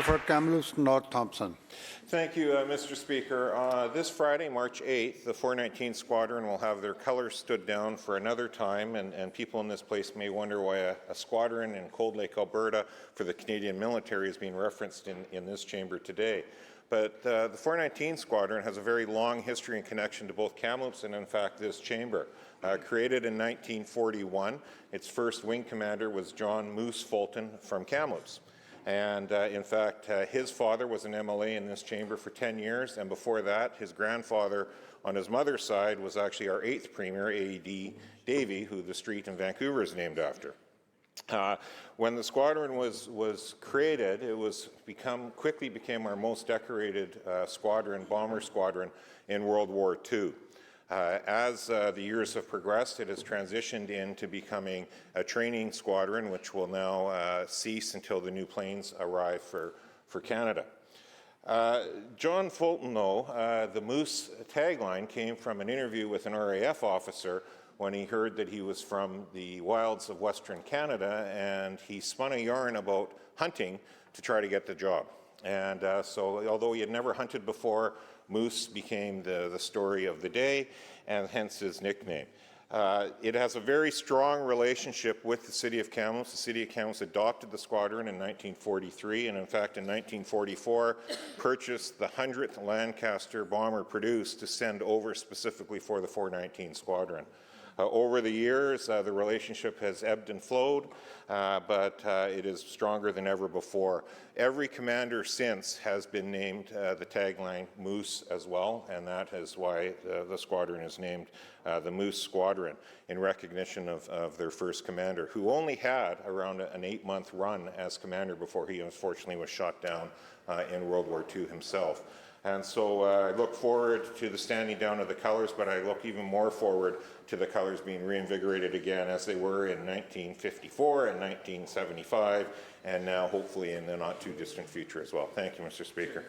For Kamloops North Thompson. Thank you, Mr. Speaker. This Friday, March 8th, the 419 Squadron will have their colours stood down for another time, and people in this place may wonder why a squadron in Cold Lake, Alberta for the Canadian military is being referenced in this chamber today. But the 419 Squadron has a very long history and connection to both Kamloops and, in fact, this chamber. Created in 1941, its first wing commander was John Moose Fulton from Kamloops. And in fact, his father was an MLA in this chamber for 10 years, and before that, his grandfather on his mother's side was actually our 8th Premier, A.E.D. Davey, who the street in Vancouver is named after. When the squadron was created, it quickly became our most decorated bomber squadron in World War II. As the years have progressed, it has transitioned into becoming a training squadron, which will now cease until the new planes arrive for Canada. John Fulton, though, the Moose tagline came from an interview with an RAF officer when he heard that he was from the wilds of Western Canada, and he spun a yarn about hunting to try to get the job. And so although he had never hunted before, Moose became the story of the day, and hence his nickname. It has a very strong relationship with the City of Kamloops. The City of Kamloops adopted the squadron in 1943, and in fact in 1944 purchased the 100th Lancaster bomber produced to send over specifically for the 419 Squadron. Over the years, the relationship has ebbed and flowed, but it is stronger than ever before. Every commander since has been named the tagline Moose as well, and that is why the squadron is named the Moose Squadron in recognition of their first commander, who only had around an 8-month run as commander before he unfortunately was shot down in World War II himself. And so I look forward to the standing down of the colours, but I look even more forward to the colours being reinvigorated again as they were in 1954 and 1975, and now hopefully in the not too distant future as well. Thank you, Mr. Speaker.